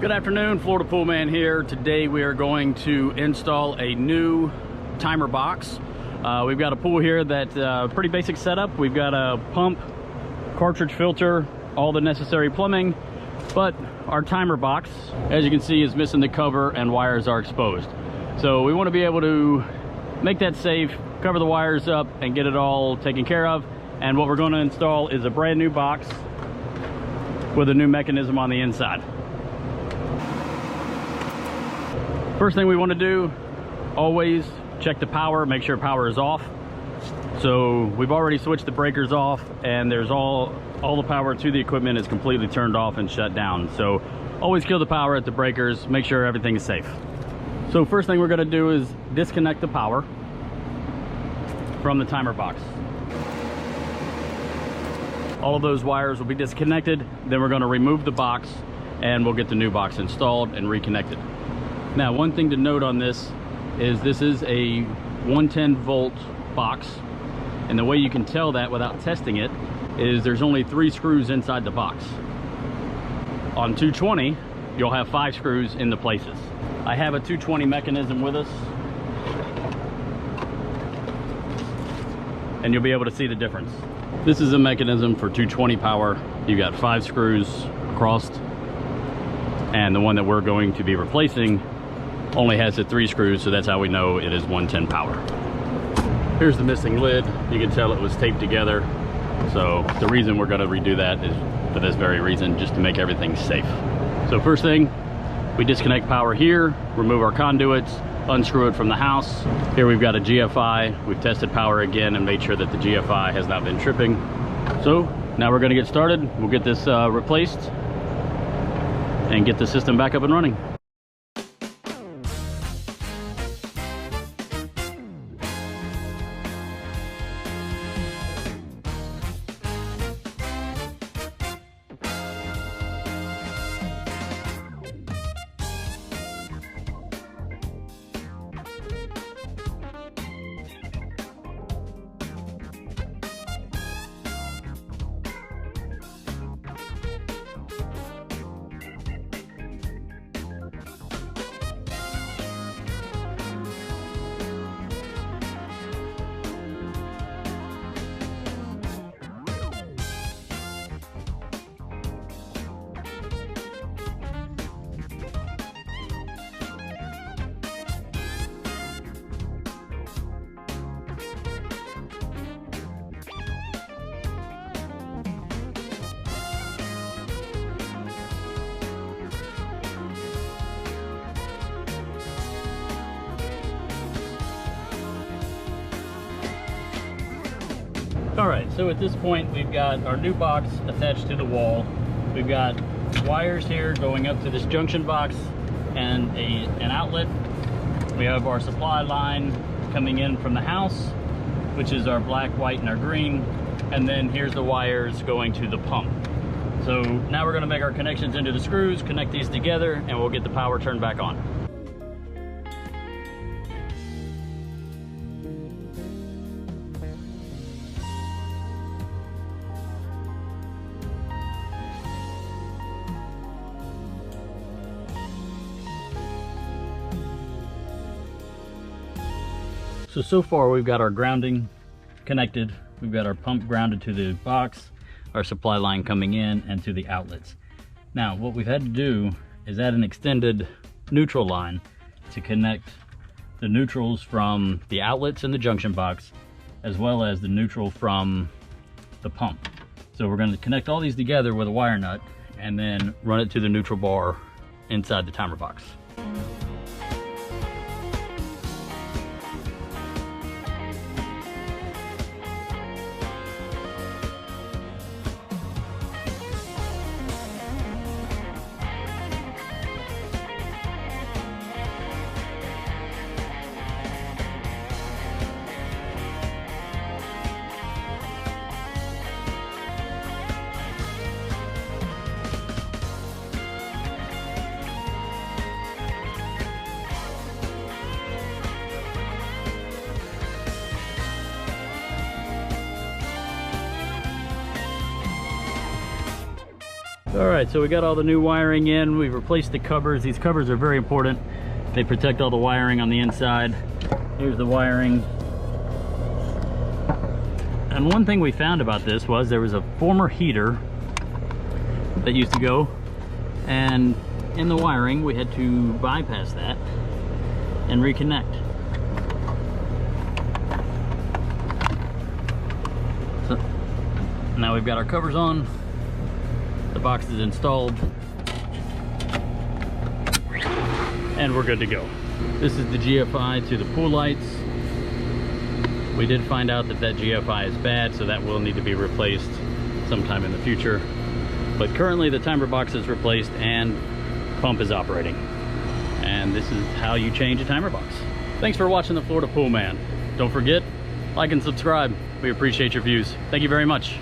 Good afternoon, Florida Pool Man here. Today we are going to install a new timer box. We've got a pool here that pretty basic setup. We've got a pump, cartridge filter, all the necessary plumbing, but our timer box, as you can see, is missing the cover and wires are exposed. So we want to be able to make that safe, cover the wires up, and get it all taken care of. And what we're going to install is a brand new box with a new mechanism on the inside. First thing we want to do, always check the power, make sure power is off. So we've already switched the breakers off, and there's all the power to the equipment is completely turned off and shut down. So always kill the power at the breakers, make sure everything is safe. So first thing we're going to do is disconnect the power from the timer box. All of those wires will be disconnected. Then we're going to remove the box and we'll get the new box installed and reconnected. Now, one thing to note on this is a 110 volt box, and the way you can tell that without testing it is there's only 3 screws inside the box. On 220 you'll have 5 screws in the places. I have a 220 mechanism with us, and you'll be able to see the difference. This is a mechanism for 220 power. You've got 5 screws across, and the one that we're going to be replacing only has the 3 screws, so that's how we know it is 110 power. Here's the missing lid. You can tell it was taped together. So the reason we're going to redo that is for this very reason, just to make everything safe. So first thing, we disconnect power here, remove our conduits, unscrew it from the house. Here we've got a GFI. We've tested power again and made sure that the GFI has not been tripping. So now we're going to get started. We'll get this replaced and get the system back up and running. All right, so at this point we've got our new box attached to the wall. We've got wires here going up to this junction box and an outlet. We have our supply line coming in from the house, which is our black, white, and our green. And then here's the wires going to the pump. So now we're gonna make our connections into the screws, connect these together, and we'll get the power turned back on. So far we've got our grounding connected. We've got our pump grounded to the box, our supply line coming in, and to the outlets. Now what we've had to do is add an extended neutral line to connect the neutrals from the outlets in the junction box, as well as the neutral from the pump. So we're going to connect all these together with a wire nut and then run it to the neutral bar inside the timer box. All right, so we got all the new wiring in. We've replaced the covers. These covers are very important. They protect all the wiring on the inside. Here's the wiring. And one thing we found about this was there was a former heater that used to go, and in the wiring we had to bypass that and reconnect. So now we've got our covers on, the box is installed, and we're good to go. This is the GFI to the pool lights. We did find out that GFI is bad, so that will need to be replaced sometime in the future. But currently the timer box is replaced and pump is operating. And this is how you change a timer box. Thanks for watching the Florida Pool Man. Don't forget, like and subscribe. We appreciate your views. Thank you very much.